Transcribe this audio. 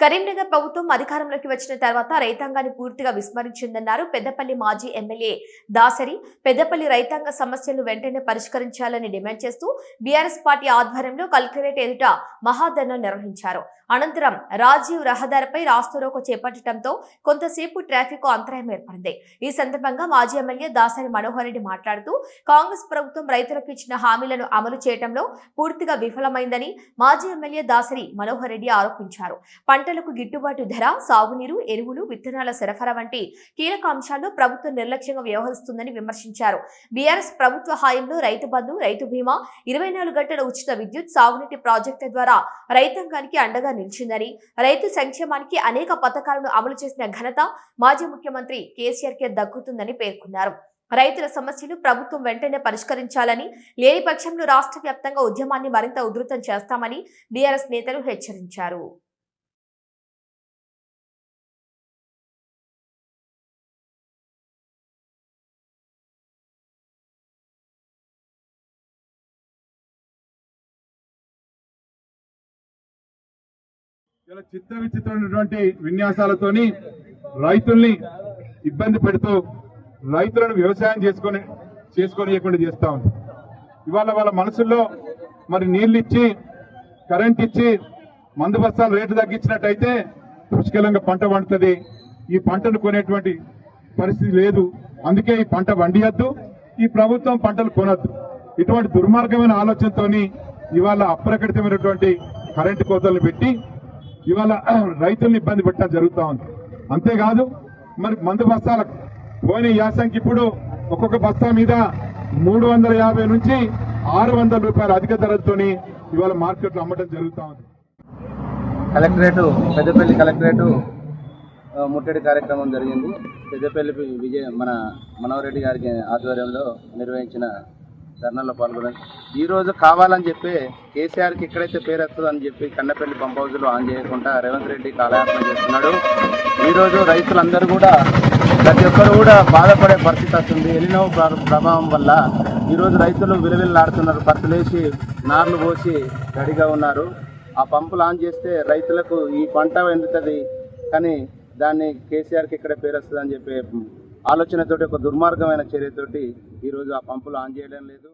కరీంనగర్ ప్రభుత్వం అధికారంలోకి వచ్చిన తర్వాత రైతాంగాన్ని పూర్తిగా విస్మరించిందన్నారు పెద్దపల్లి మాజీ ఎమ్మెల్యే దాసరి. పెద్దపల్లి రైతాంగ సమస్యలను వెంటనే పరిష్కరించాలని డిమాండ్ చేస్తూ బీఆర్ఎస్ పార్టీ ఆధ్వర్యంలో కలెక్టరేట్ ఎదుట మహాధర్నా నిర్వహించారు. అనంతరం రాజీవ్ రహదారిపై రాస్తారోకో చేపట్టడంతో కొంతసేపు ట్రాఫిక్ అంతరాయం ఏర్పడింది. ఈ సందర్భంగా మాజీ ఎమ్మెల్యే దాసరి మనోహర్ రెడ్డి మాట్లాడుతూ కాంగ్రెస్ ప్రభుత్వం రైతులకు ఇచ్చిన హామీలను అమలు చేయడంలో పూర్తిగా విఫలమైందని మాజీ ఎమ్మెల్యే దాసరి మనోహర్ రెడ్డి ఆరోపించారు. పంటలకు గిట్టుబాటు ధర, సాగునీరు, ఎరువులు, విత్తనాల సరఫరా వంటి కీలక అంశాల్లో ప్రభుత్వం నిర్లక్ష్యంగా వ్యవహరిస్తుందని విమర్శించారు. బీఆర్ఎస్ ప్రభుత్వ హయాంలో రైతు బంధు, రైతు బీమా, 24 గంటల ఉచిత విద్యుత్, సాగునీటి ప్రాజెక్టుల ద్వారా రైతాంగానికి అండగా నిలిచిందని, రైతు సంక్షేమానికి అనేక పథకాలను అమలు చేసిన ఘనత మాజీ ముఖ్యమంత్రి కేసీఆర్ కే దక్కుతుందని పేర్కొన్నారు. రైతుల సమస్యలు ప్రభుత్వం వెంటనే పరిష్కరించాలని, లేని పక్షంలో రాష్ట్ర వ్యాప్తంగా ఉద్యమాన్ని మరింత ఉధృతం చేస్తామని బీఆర్ఎస్ నేతలు హెచ్చరించారు. ఇలా చిత్త విచిత్రమైనటువంటి విన్యాసాలతోని రైతుల్ని ఇబ్బంది పెడుతూ రైతులను వ్యవసాయం చేసుకోనియకుండా చేస్తా ఉంది. ఇవాళ వాళ్ళ మనసుల్లో మరి నీళ్లు ఇచ్చి, కరెంట్ ఇచ్చి, మందు బస్తాలు రేటు తగ్గించినట్టయితే పుష్కలంగా పంట పండుతుంది. ఈ పంటను కొనేటువంటి పరిస్థితి లేదు. అందుకే ఈ పంట వండియద్దు, ఈ ప్రభుత్వం పంటలు కొనద్దు. ఇటువంటి దుర్మార్గమైన ఆలోచనతోని ఇవాళ అప్రకటితమైనటువంటి కరెంటు కోతలు పెట్టి ఇవాళ రైతుల్ని ఇబ్బంది పెట్టడం జరుగుతూ ఉంది. అంతేకాదు మరి మందు బస్తాలకు పోయిన యాసంకి ఇప్పుడు ఒక్కొక్క బస్తా మీద 350 నుంచి 600 రూపాయల అధిక ధరలతోని ఇవాళ మార్కెట్లో అమ్మటం జరుగుతూ ఉంది. పెద్దపల్లి కలెక్టరేట్ ముట్టడి కార్యక్రమం జరిగింది. పెద్దపల్లి మనోహర్ రెడ్డి గారి ఆధ్వర్యంలో నిర్వహించిన ధర్నాలో పాల్గొన్నారు. ఈరోజు కావాలని చెప్పి కేసీఆర్కి ఎక్కడైతే పేరు వస్తుందని చెప్పి కన్నపల్లి పంప్ హౌజ్లో ఆన్ చేయకుండా రేవంత్ రెడ్డి కాలయాపన చేస్తున్నాడు. ఈరోజు రైతులందరూ కూడా ప్రతి ఒక్కరు కూడా బాధపడే పరిస్థితి వస్తుంది. ఎలినో ప్రభావం వల్ల ఈరోజు రైతులు విలువిల్లాడుతున్నారు. పత్తులేసి నార్లు పోసి రెడీగా ఉన్నారు. ఆ పంపులు ఆన్ చేస్తే రైతులకు ఈ పంట ఎండుతుంది, కానీ దాన్ని కేసీఆర్కి ఎక్కడ పేరు వస్తుందని చెప్పి ఆలోచనతోటి, ఒక దుర్మార్గమైన చర్యతోటి ఈరోజు ఆ పంపులు ఆన్ చేయడం లేదు.